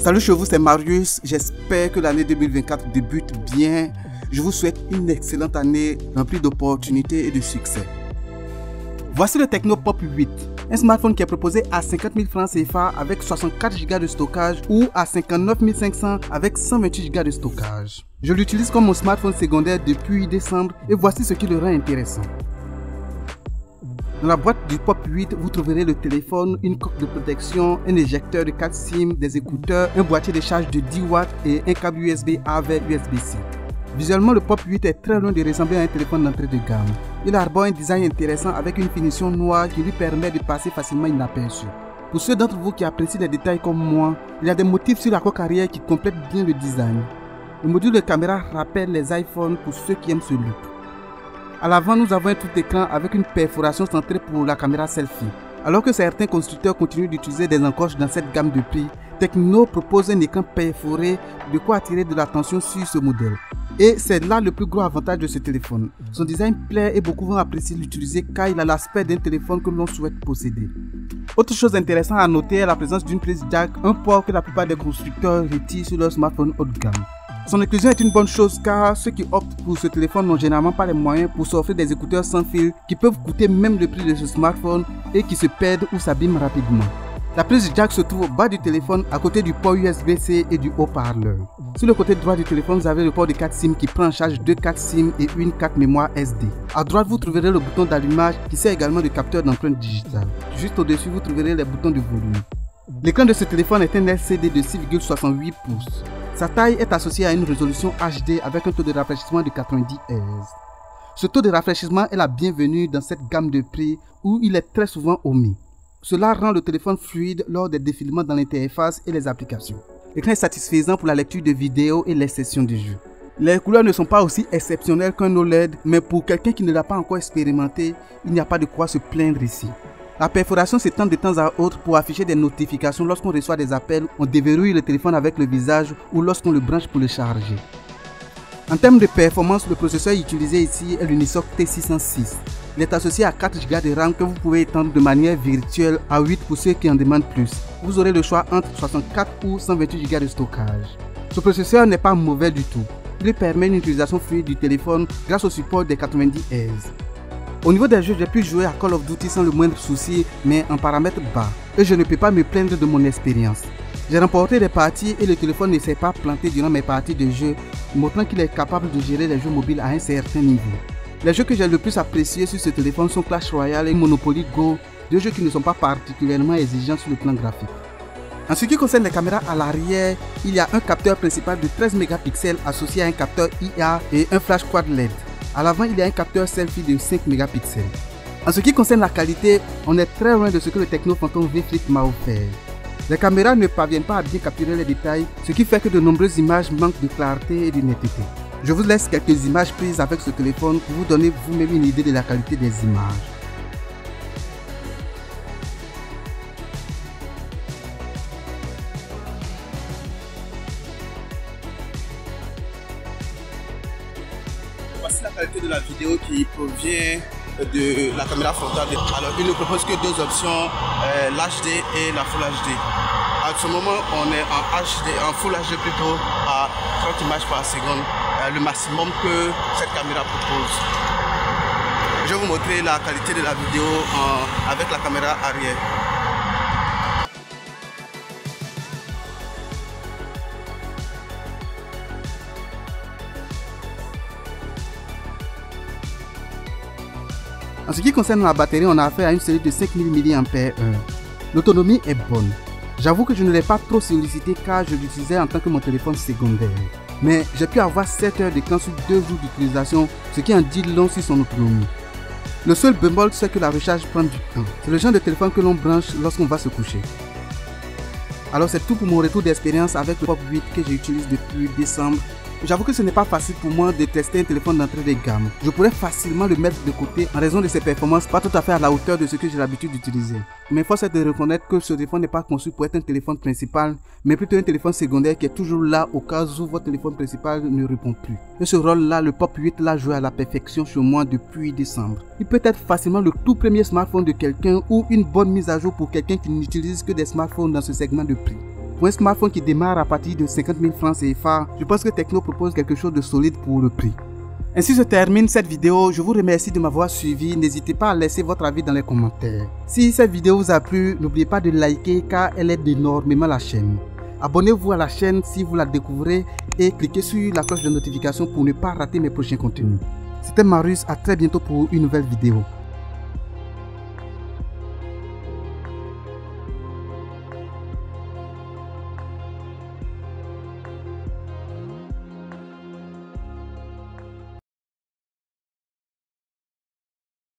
Salut chez vous, c'est Marius. J'espère que l'année 2024 débute bien. Je vous souhaite une excellente année remplie d'opportunités et de succès. Voici le Tecno Pop 8, un smartphone qui est proposé à 50 000 francs CFA avec 64 Go de stockage ou à 59 500 avec 128 Go de stockage. Je l'utilise comme mon smartphone secondaire depuis décembre et voici ce qui le rend intéressant. Dans la boîte du Pop 8, vous trouverez le téléphone, une coque de protection, un éjecteur de 4 SIM, des écouteurs, un boîtier de charge de 10 watts et un câble USB-A vers USB-C. Visuellement, le Pop 8 est très loin de ressembler à un téléphone d'entrée de gamme. Il arbore un design intéressant avec une finition noire qui lui permet de passer facilement inaperçu. Pour ceux d'entre vous qui apprécient les détails comme moi, il y a des motifs sur la coque arrière qui complètent bien le design. Le module de caméra rappelle les iPhones pour ceux qui aiment ce look. À l'avant, nous avons un tout écran avec une perforation centrée pour la caméra selfie. Alors que certains constructeurs continuent d'utiliser des encoches dans cette gamme de prix, Tecno propose un écran perforé, de quoi attirer de l'attention sur ce modèle. Et c'est là le plus gros avantage de ce téléphone. Son design plaît et beaucoup vont apprécier l'utiliser car il a l'aspect d'un téléphone que l'on souhaite posséder. Autre chose intéressante à noter est la présence d'une prise jack, un port que la plupart des constructeurs retirent sur leur smartphone haut de gamme. Son inclusion est une bonne chose car ceux qui optent pour ce téléphone n'ont généralement pas les moyens pour s'offrir des écouteurs sans fil qui peuvent coûter même le prix de ce smartphone et qui se perdent ou s'abîment rapidement. La prise jack se trouve au bas du téléphone à côté du port USB-C et du haut-parleur. Sur le côté droit du téléphone, vous avez le port de 4 SIM qui prend en charge 2 4 SIM et une carte mémoire SD. À droite, vous trouverez le bouton d'allumage qui sert également de capteur d'empreinte digitale. Juste au-dessus, vous trouverez les boutons de volume. L'écran de ce téléphone est un LCD de 6,68 pouces. Sa taille est associée à une résolution HD avec un taux de rafraîchissement de 90 Hz. Ce taux de rafraîchissement est la bienvenue dans cette gamme de prix où il est très souvent omis. Cela rend le téléphone fluide lors des défilements dans l'interface et les applications. L'écran est satisfaisant pour la lecture de vidéos et les sessions de jeu. Les couleurs ne sont pas aussi exceptionnelles qu'un OLED, mais pour quelqu'un qui ne l'a pas encore expérimenté, il n'y a pas de quoi se plaindre ici. La perforation s'étend de temps à autre pour afficher des notifications lorsqu'on reçoit des appels, on déverrouille le téléphone avec le visage ou lorsqu'on le branche pour le charger. En termes de performance, le processeur utilisé ici est l'Unisoc T606. Il est associé à 4 Go de RAM que vous pouvez étendre de manière virtuelle à 8 pour ceux qui en demandent plus. Vous aurez le choix entre 64 ou 128 Go de stockage. Ce processeur n'est pas mauvais du tout. Il permet une utilisation fluide du téléphone grâce au support des 90 Hz. Au niveau des jeux, j'ai pu jouer à Call of Duty sans le moindre souci, mais en paramètres bas. Et je ne peux pas me plaindre de mon expérience. J'ai remporté des parties et le téléphone ne s'est pas planté durant mes parties de jeu, montrant qu'il est capable de gérer les jeux mobiles à un certain niveau. Les jeux que j'ai le plus appréciés sur ce téléphone sont Clash Royale et Monopoly Go, deux jeux qui ne sont pas particulièrement exigeants sur le plan graphique. En ce qui concerne les caméras à l'arrière, il y a un capteur principal de 13 mégapixels associé à un capteur IA et un flash quad LED. À l'avant, il y a un capteur selfie de 5 mégapixels. En ce qui concerne la qualité, on est très loin de ce que le Tecno Phantom V Flip m'a offert. Les caméras ne parviennent pas à bien capturer les détails, ce qui fait que de nombreuses images manquent de clarté et de netteté. Je vous laisse quelques images prises avec ce téléphone pour vous donner vous-même une idée de la qualité des images. Voici la qualité de la vidéo qui provient de la caméra frontale. Alors, il ne propose que deux options, l'HD et la Full HD. À ce moment, on est en Full HD plutôt, à 30 images par seconde, le maximum que cette caméra propose. Je vais vous montrer la qualité de la vidéo avec la caméra arrière. En ce qui concerne la batterie, on a affaire à une série de 5000 mAh. L'autonomie est bonne. J'avoue que je ne l'ai pas trop sollicité car je l'utilisais en tant que mon téléphone secondaire. Mais j'ai pu avoir 7 heures d'écran sur 2 jours d'utilisation, ce qui en dit long sur son autonomie. Le seul bémol, c'est que la recharge prend du temps. C'est le genre de téléphone que l'on branche lorsqu'on va se coucher. Alors c'est tout pour mon retour d'expérience avec le Pop 8 que j'utilise depuis décembre. J'avoue que ce n'est pas facile pour moi de tester un téléphone d'entrée de gamme. Je pourrais facilement le mettre de côté en raison de ses performances pas tout à fait à la hauteur de ce que j'ai l'habitude d'utiliser. Mais force est de reconnaître que ce téléphone n'est pas conçu pour être un téléphone principal, mais plutôt un téléphone secondaire qui est toujours là au cas où votre téléphone principal ne répond plus. Et ce rôle-là, le Pop 8 l'a joué à la perfection sur moi depuis décembre. Il peut être facilement le tout premier smartphone de quelqu'un ou une bonne mise à jour pour quelqu'un qui n'utilise que des smartphones dans ce segment de prix. Pour un smartphone qui démarre à partir de 50 000 francs CFA, je pense que Tecno propose quelque chose de solide pour le prix. Ainsi se termine cette vidéo, je vous remercie de m'avoir suivi, n'hésitez pas à laisser votre avis dans les commentaires. Si cette vidéo vous a plu, n'oubliez pas de liker car elle aide énormément la chaîne. Abonnez-vous à la chaîne si vous la découvrez et cliquez sur la cloche de notification pour ne pas rater mes prochains contenus. C'était Marius, à très bientôt pour une nouvelle vidéo.